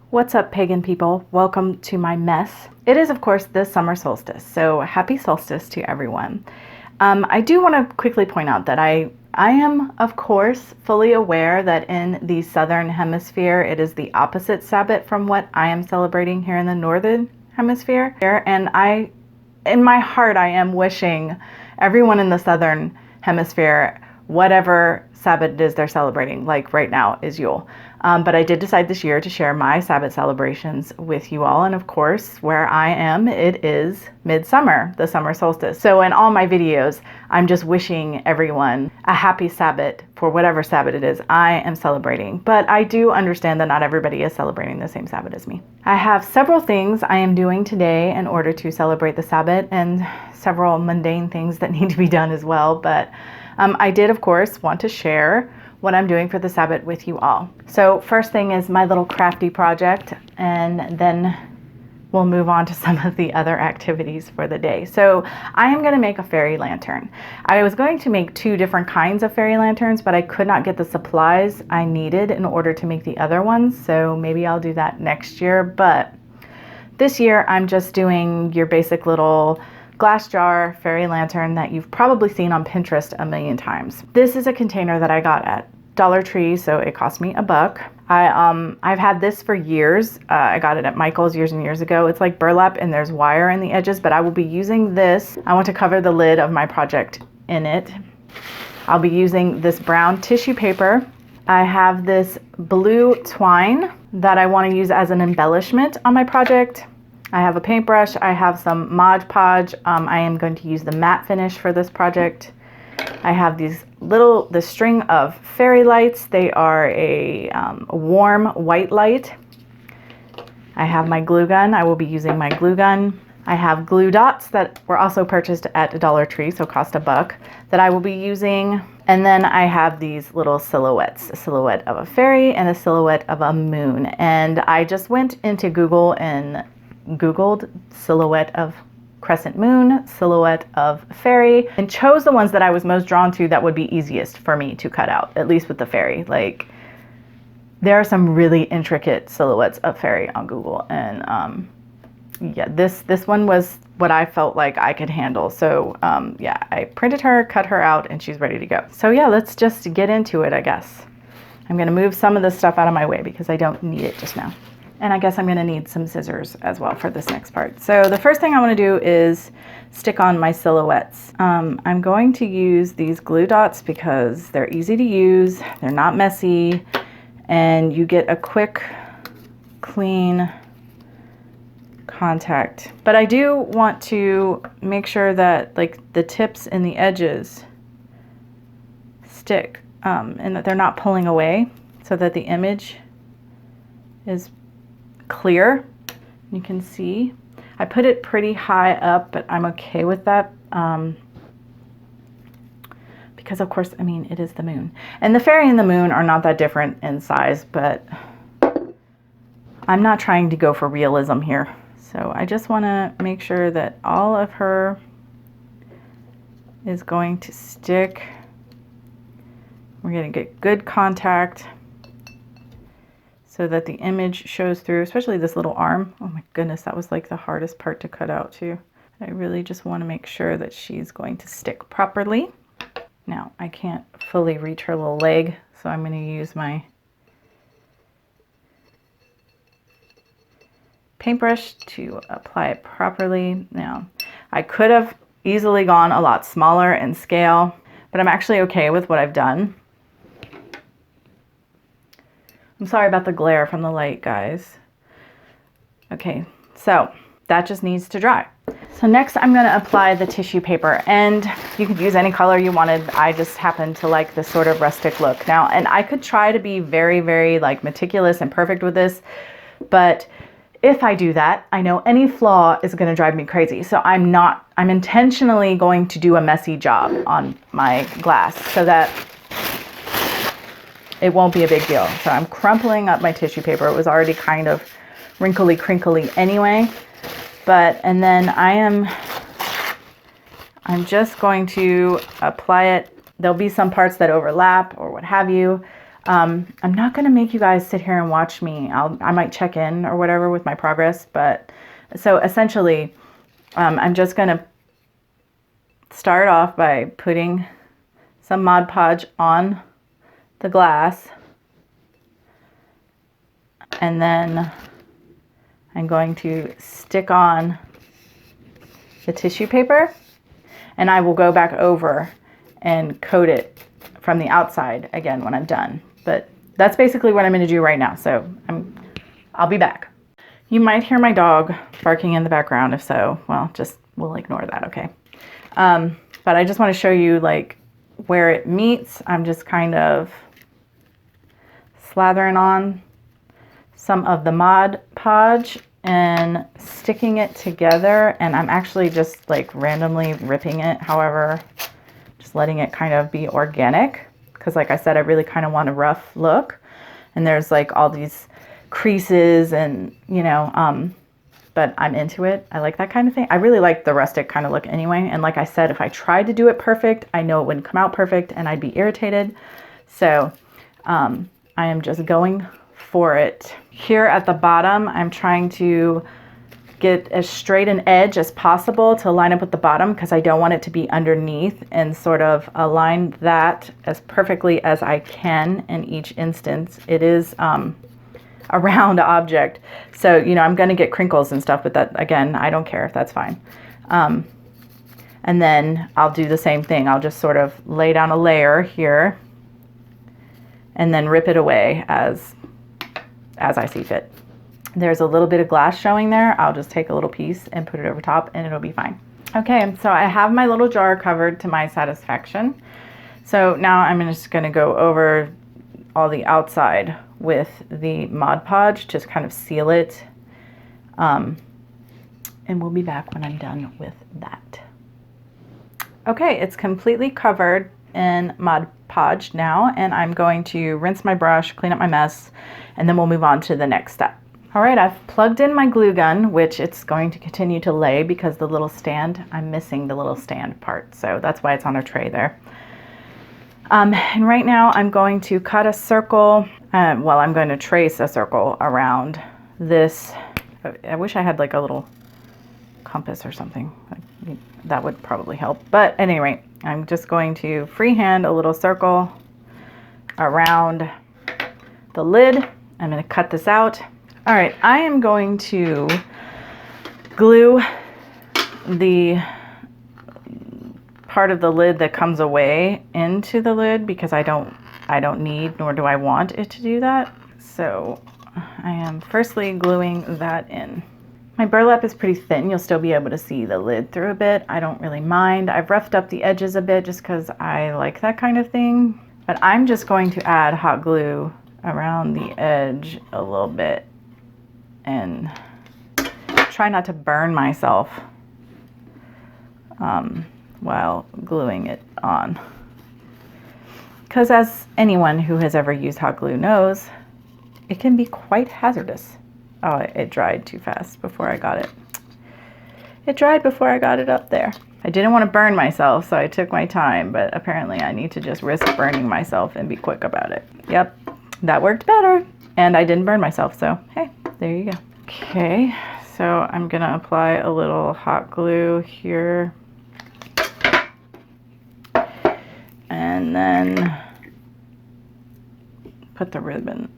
What's up, pagan people? Welcome to my mess. It is, of course, the summer solstice, so happy solstice to everyone. I do want to quickly point out that I am, of course, fully aware that in the southern hemisphere, it is the opposite Sabbath from what I am celebrating here in the northern hemisphere. And in my heart, I am wishing everyone in the southern hemisphere whatever Sabbath it is they're celebrating, like right now is Yule. But I did decide this year to share my Sabbath celebrations with you all. And of course, where I am, it is Midsummer, the summer solstice. So in all my videos, I'm just wishing everyone a happy Sabbath for whatever Sabbath it is I am celebrating. But I do understand that not everybody is celebrating the same Sabbath as me. I have several things I am doing today in order to celebrate the Sabbath, and several mundane things that need to be done as well. But I did, of course, want to share what I'm doing for the Sabbath with you all. So first thing is my little crafty project, and then we'll move on to some of the other activities for the day. So I am going to make a fairy lantern. I was going to make two different kinds of fairy lanterns, but I could not get the supplies I needed in order to make the other ones. So maybe I'll do that next year. But this year I'm just doing your basic little glass jar fairy lantern that you've probably seen on Pinterest a million times. This is a container that I got at Dollar Tree, so it cost me $1. I've had this for years. I got it at Michael's years and years ago. It's like burlap and there's wire in the edges, but I will be using this. I want to cover the lid of my project in it. I'll be using this brown tissue paper. I have this blue twine that I want to use as an embellishment on my project. I have a paintbrush, I have some Mod Podge. I am going to use the matte finish for this project. I have the string of fairy lights. They are a warm white light. I have my glue gun. I will be using my glue gun. I have glue dots that were also purchased at Dollar Tree, so cost $1, that I will be using. And then I have these little silhouettes, a silhouette of a fairy and a silhouette of a moon. And I just went into Google and Googled silhouette of crescent moon, silhouette of fairy, and chose the ones that I was most drawn to that would be easiest for me to cut out, at least with the fairy. Like, there are some really intricate silhouettes of fairy on Google, and yeah, this one was what I felt like I could handle. So yeah, I printed her, cut her out, and she's ready to go. So yeah, let's just get into it, I guess. I'm gonna move some of this stuff out of my way because I don't need it just now. And I guess I'm going to need some scissors as well for this next part. So the first thing I want to do is stick on my silhouettes. I'm going to use these glue dots because they're easy to use, they're not messy, and you get a quick, clean contact. But I do want to make sure that like the tips and the edges stick and that they're not pulling away, so that the image is clear. You can see I put it pretty high up, but I'm okay with that because of course, I mean, it is the moon, and the fairy and the moon are not that different in size, but I'm not trying to go for realism here. So I just want to make sure that all of her is going to stick. We're going to get good contact so that the image shows through, especially this little arm. Oh my goodness, that was like the hardest part to cut out too. I really just want to make sure that she's going to stick properly. Now, I can't fully reach her little leg, so I'm going to use my paintbrush to apply it properly. Now, I could have easily gone a lot smaller in scale, but I'm actually okay with what I've done. I'm sorry about the glare from the light, guys. Okay, so that just needs to dry. So next I'm going to apply the tissue paper, and you could use any color you wanted. I just happen to like this sort of rustic look. Now, and I could try to be very, very like meticulous and perfect with this, but if I do that, I know any flaw is going to drive me crazy. So I'm intentionally going to do a messy job on my glass so that it won't be a big deal. So I'm crumpling up my tissue paper. It was already kind of wrinkly, crinkly anyway. And then I'm just going to apply it. There'll be some parts that overlap or what have you. I'm not going to make you guys sit here and watch me. I might check in or whatever with my progress, but so essentially, I'm just going to start off by putting some Mod Podge on the glass, and then I'm going to stick on the tissue paper, and I will go back over and coat it from the outside again when I'm done. But that's basically what I'm going to do right now. So I'll be back. You might hear my dog barking in the background. If so, well, we'll ignore that, okay? But I just want to show you like where it meets. I'm just kind of slathering on some of the Mod Podge and sticking it together, and I'm actually just like randomly ripping it, however, just letting it kind of be organic, because like I said, I really kind of want a rough look, and there's like all these creases and but I'm into it. I like that kind of thing. I really like the rustic kind of look anyway, and like I said, if I tried to do it perfect, I know it wouldn't come out perfect and I'd be irritated. So I am just going for it. Here at the bottom, I'm trying to get as straight an edge as possible to line up with the bottom, because I don't want it to be underneath, and sort of align that as perfectly as I can in each instance. It is a round object, so I'm going to get crinkles and stuff, but that, again, I don't care, if that's fine. And then I'll do the same thing. I'll just sort of lay down a layer here and then rip it away as I see fit. There's a little bit of glass showing there. I'll just take a little piece and put it over top and it'll be fine. Okay, so I have my little jar covered to my satisfaction. So now I'm just going to go over all the outside with the Mod Podge, just kind of seal it. And we'll be back when I'm done with that. Okay, it's completely covered in Mod Podge now, and I'm going to rinse my brush, clean up my mess, and then we'll move on to the next step. All right, I've plugged in my glue gun, which it's going to continue to lay because the little stand, I'm missing the little stand part, so that's why it's on a tray there. And right now I'm going to cut a circle, well, I'm going to trace a circle around this. I wish I had like a little compass or something. That would probably help. But at any rate, I'm just going to freehand a little circle around the lid. I'm going to cut this out. All right, I am going to glue the part of the lid that comes away into the lid, because I don't need, nor do I want it to do that. So I am firstly gluing that in. My burlap is pretty thin. You'll still be able to see the lid through a bit. I don't really mind. I've roughed up the edges a bit just because I like that kind of thing. But I'm just going to add hot glue around the edge a little bit and try not to burn myself while gluing it on. Because as anyone who has ever used hot glue knows, it can be quite hazardous. Oh, it dried too fast before I got it. It dried before I got it up there. I didn't want to burn myself, so I took my time, but apparently I need to just risk burning myself and be quick about it. Yep, that worked better, and I didn't burn myself, so hey, there you go. Okay, so I'm gonna apply a little hot glue here. And then put the ribbon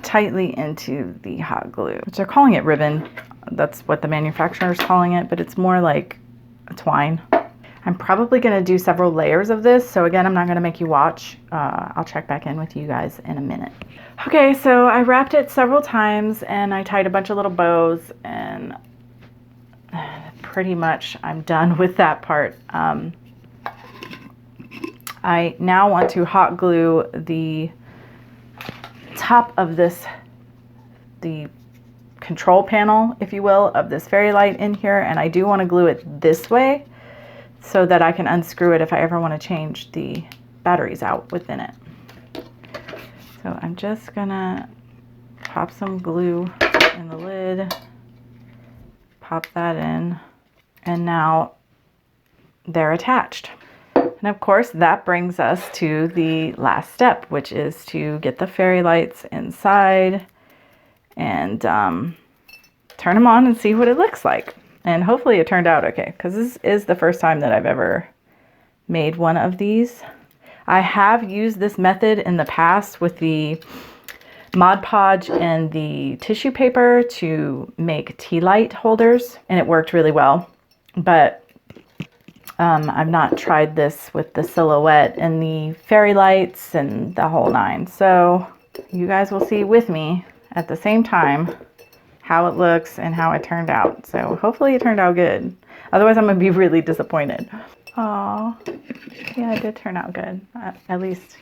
tightly into the hot glue, which they're calling it ribbon. That's what the manufacturer is calling it, but it's more like a twine. I'm probably going to do several layers of this, so again, I'm not going to make you watch. I'll check back in with you guys in a minute. Okay, so I wrapped it several times and I tied a bunch of little bows, and pretty much I'm done with that part. I now want to hot glue the top of this, the control panel, if you will, of this fairy light in here, and I do want to glue it this way so that I can unscrew it if I ever want to change the batteries out within it. So I'm just gonna pop some glue in the lid, pop that in, and now they're attached. And of course, that brings us to the last step, which is to get the fairy lights inside and turn them on and see what it looks like. And hopefully it turned out okay, because this is the first time that I've ever made one of these. I have used this method in the past with the Mod Podge and the tissue paper to make tea light holders, and it worked really well. But I've not tried this with the silhouette and the fairy lights and the whole nine. So you guys will see with me at the same time how it looks and how it turned out. So hopefully it turned out good. Otherwise I'm gonna be really disappointed. Oh, yeah, it did turn out good. At least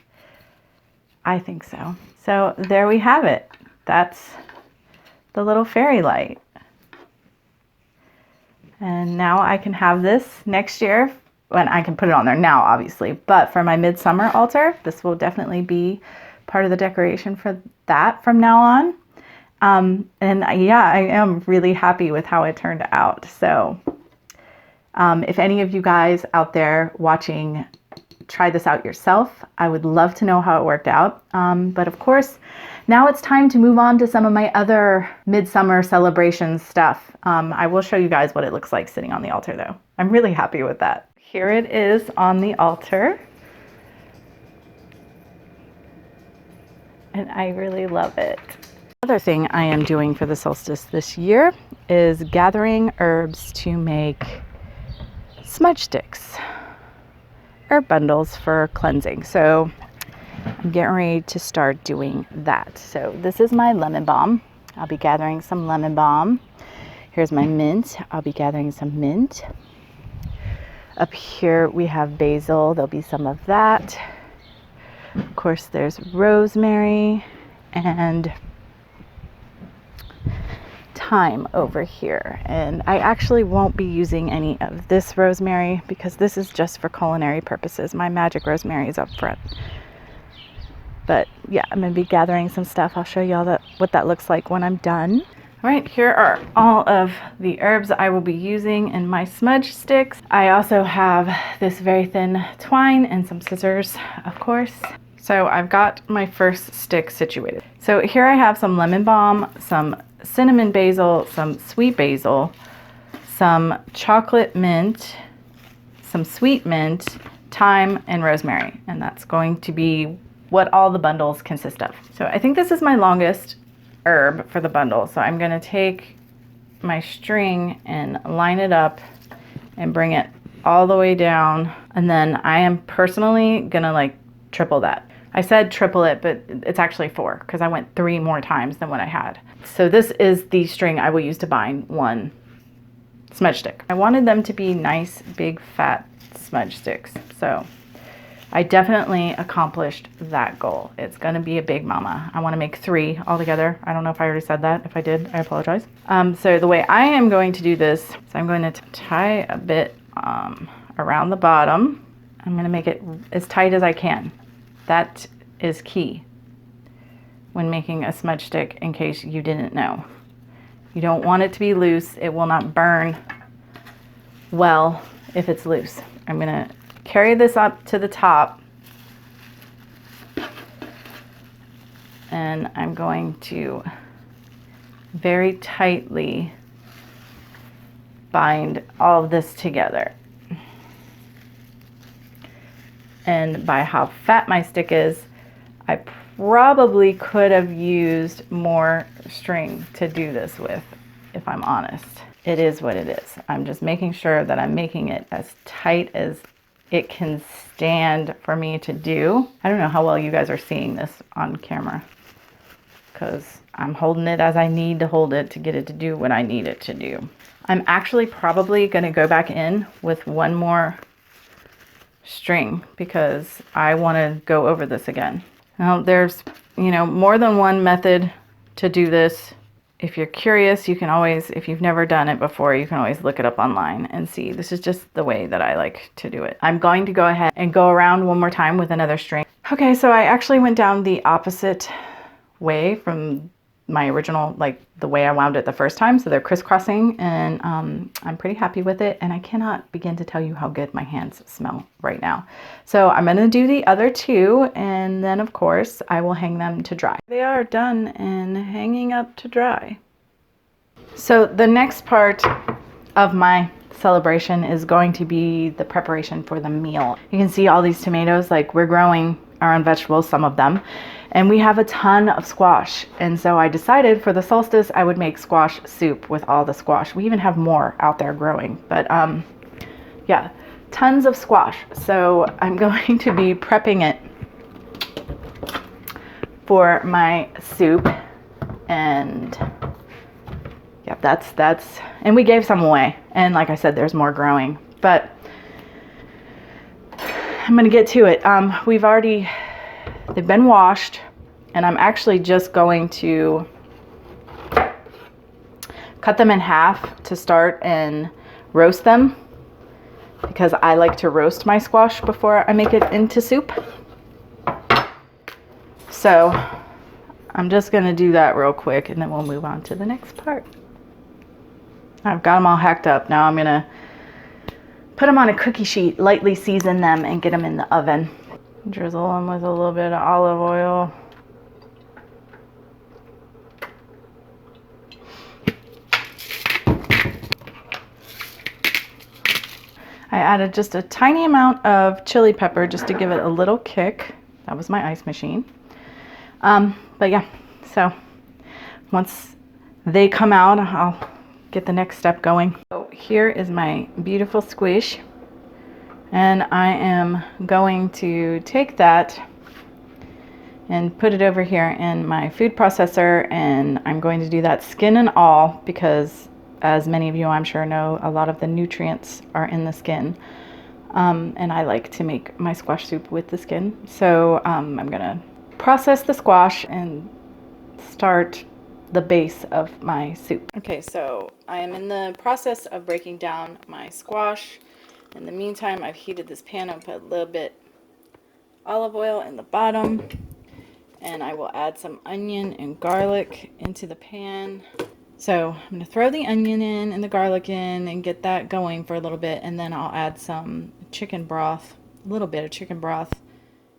I think so. So there we have it. That's the little fairy light. And now I can have this next year, when I can put it on there now, obviously, but for my midsummer altar, this will definitely be part of the decoration for that from now on. And yeah, I am really happy with how it turned out. So if any of you guys out there watching try this out yourself, I would love to know how it worked out. But of course, now it's time to move on to some of my other midsummer celebration stuff. I will show you guys what it looks like sitting on the altar though. I'm really happy with that. Here it is on the altar. And I really love it. Another thing I am doing for the solstice this year is gathering herbs to make smudge sticks, herb bundles for cleansing. So I'm getting ready to start doing that. So this is my lemon balm. I'll be gathering some lemon balm. Here's my mint. I'll be gathering some mint. Up here we have basil. There'll be some of that. Of course, there's rosemary and thyme over here. And I actually won't be using any of this rosemary because this is just for culinary purposes. My magic rosemary is up front. But yeah, I'm gonna be gathering some stuff. I'll show you all what that looks like when I'm done. All right, here are all of the herbs I will be using in my smudge sticks. I also have this very thin twine and some scissors, of course. So I've got my first stick situated. So here I have some lemon balm, some cinnamon basil, some sweet basil, some chocolate mint, some sweet mint, thyme, and rosemary. And that's going to be what all the bundles consist of. So I think this is my longest herb for the bundle. So I'm gonna take my string and line it up and bring it all the way down. And then I am personally gonna like triple that. I said triple it, but it's actually 4 because I went 3 more times than what I had. So this is the string I will use to bind one smudge stick. I wanted them to be nice, big, fat smudge sticks. So I definitely accomplished that goal. It's gonna be a big mama. I wanna make 3 altogether. I don't know if I already said that. If I did, I apologize. So the way I am going to do this, is I'm going to tie a bit around the bottom. I'm gonna make it as tight as I can. That is key when making a smudge stick, in case you didn't know. You don't want it to be loose. It will not burn well if it's loose. I'm gonna carry this up to the top and I'm going to very tightly bind all of this together. And by how fat my stick is, I probably could have used more string to do this with, if I'm honest. It is what it is. I'm just making sure that I'm making it as tight as it can stand for me to do. I don't know how well you guys are seeing this on camera because I'm holding it as I need to hold it to get it to do what I need it to do. I'm actually probably gonna go back in with one more string because I want to go over this again. Now there's, more than one method to do this. If you're curious, you can always, if you've never done it before, you can always look it up online and see. This is just the way that I like to do it. I'm going to go ahead and go around one more time with another string. Okay, so I actually went down the opposite way from my original, like the way I wound it the first time. So they're crisscrossing, and I'm pretty happy with it. And I cannot begin to tell you how good my hands smell right now. So I'm going to do the other two, and then of course I will hang them to dry. They are done and hanging up to dry. So the next part of my celebration is going to be the preparation for the meal. You can see all these tomatoes, like we're growing our own vegetables, some of them, and we have a ton of squash. And so I decided for the solstice I would make squash soup with all the squash. We even have more out there growing, but yeah, tons of squash. So I'm going to be prepping it for my soup, and yeah, that's, and we gave some away. And like I said, there's more growing, but I'm gonna get to it. They've been washed, and I'm actually just going to cut them in half to start and roast them, because I like to roast my squash before I make it into soup. So I'm just gonna do that real quick, and then we'll move on to the next part. I've got them all hacked up. Now I'm gonna put them on a cookie sheet, lightly season them, and get them in the oven. Drizzle them with a little bit of olive oil. I added just a tiny amount of chili pepper just to give it a little kick. That was my ice machine. But yeah, so once they come out, I'll get the next step going. So here is my beautiful squish, and I am going to take that and put it over here in my food processor, and I'm going to do that skin and all, because as many of you I'm sure know, a lot of the nutrients are in the skin, and I like to make my squash soup with the skin. So I'm gonna process the squash and start the base of my soup. Okay, so I am in the process of breaking down my squash. In the meantime, I've heated this pan up, put a little bit olive oil in the bottom, and I will add some onion and garlic into the pan. So I'm going to throw the onion in and the garlic in and get that going for a little bit, and then I'll add some chicken broth, a little bit of chicken broth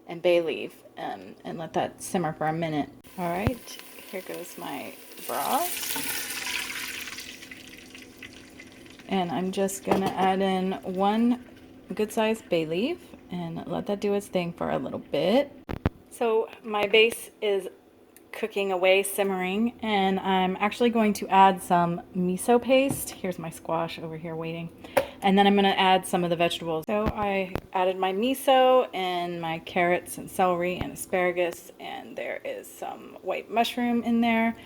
and bay leaf, and let that simmer for a minute. All right, here goes my broth. And I'm just gonna add in one good sized bay leaf and let that do its thing for a little bit. So my base is cooking away, simmering, and I'm actually going to add some miso paste. Here's my squash over here waiting. And then I'm gonna add some of the vegetables. So I added my miso and my carrots and celery and asparagus, and there is some white mushroom in there.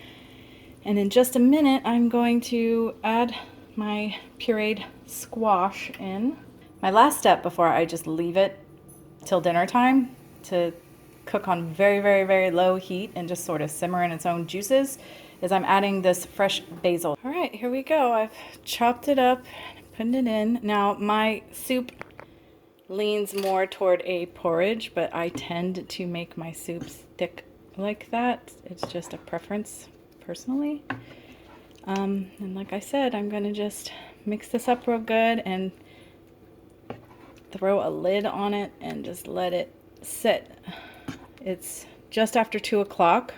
And in just a minute, I'm going to add my pureed squash in. My last step before I just leave it till dinner time to cook on very, very, very low heat and just sort of simmer in its own juices is I'm adding this fresh basil. All right, here we go. I've chopped it up, putting it in. Now my soup leans more toward a porridge, but I tend to make my soups thick like that. It's just a preference personally. And like I said, I'm gonna just mix this up real good and throw a lid on it and just let it sit. It's just after 2 o'clock,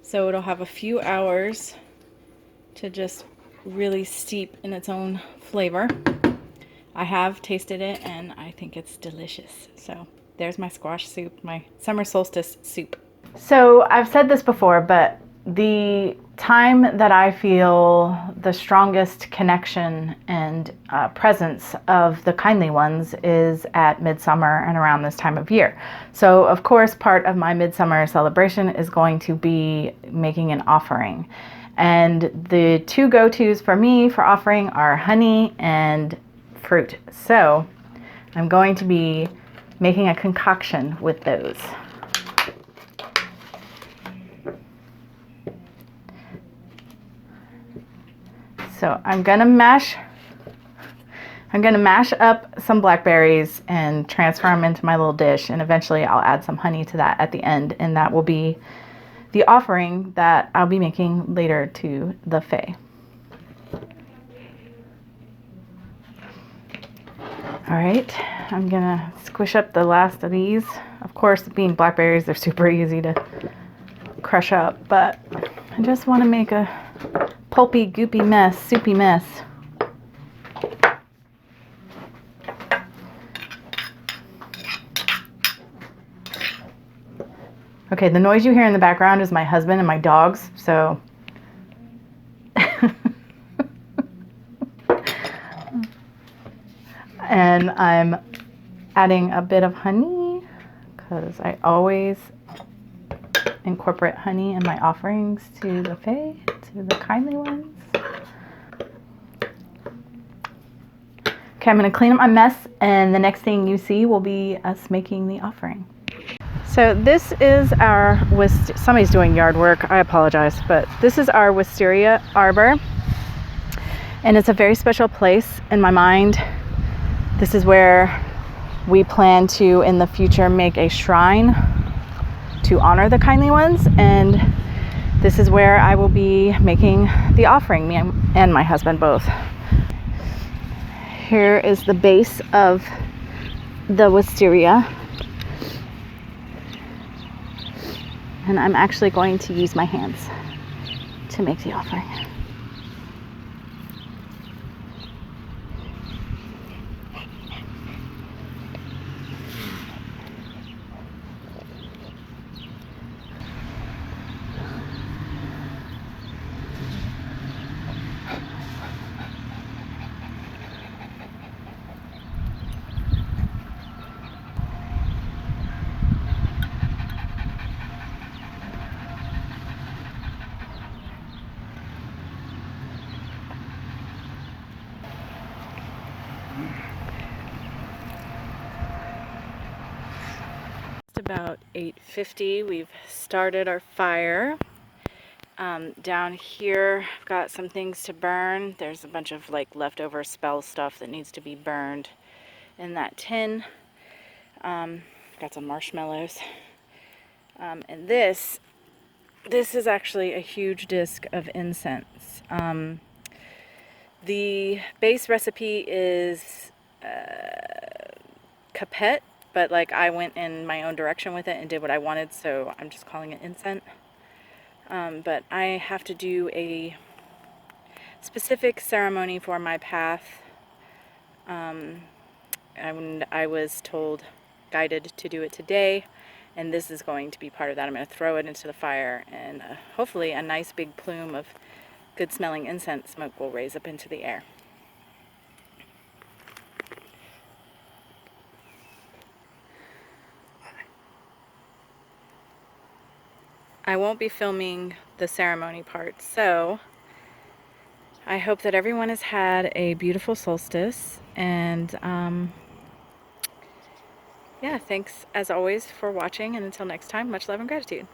so it'll have a few hours to just really steep in its own flavor. I have tasted it and I think it's delicious. So there's my squash soup, my summer solstice soup. So I've said this before, but the time that I feel the strongest connection and presence of the kindly ones is at midsummer and around this time of year. So of course, part of my midsummer celebration is going to be making an offering. And the two go-tos for me for offering are honey and fruit. So I'm going to be making a concoction with those. So I'm gonna mash up some blackberries and transfer them into my little dish, and eventually I'll add some honey to that at the end, and that will be the offering that I'll be making later to the Fae. All right, I'm gonna squish up the last of these. Of course, being blackberries, they're super easy to crush up, but I just want to make a pulpy, goopy mess, soupy mess. Okay, the noise you hear in the background is my husband and my dogs, so and I'm adding a bit of honey because I always incorporate honey in my offerings to the Fae, to the kindly ones. Okay, I'm going to clean up my mess, and the next thing you see will be us making the offering. So this is our somebody's doing yard work. I apologize, but this is our wisteria arbor, and it's a very special place in my mind. This is where we plan to, in the future, make a shrine to honor the kindly ones, and this is where I will be making the offering, me and my husband both. Here is the base of the wisteria, and I'm actually going to use my hands to make the offering. About 8:50, we've started our fire. Down here I've got some things to burn. There's a bunch of like leftover spell stuff that needs to be burned in that tin. Got some marshmallows, and this is actually a huge disc of incense. The base recipe is capet, but like I went in my own direction with it and did what I wanted, so I'm just calling it incense. But I have to do a specific ceremony for my path. I was guided to do it today, and this is going to be part of that. I'm going to throw it into the fire, and hopefully a nice big plume of good smelling incense smoke will raise up into the air. I won't be filming the ceremony part, so I hope that everyone has had a beautiful solstice, and yeah, thanks as always for watching, and until next time, much love and gratitude.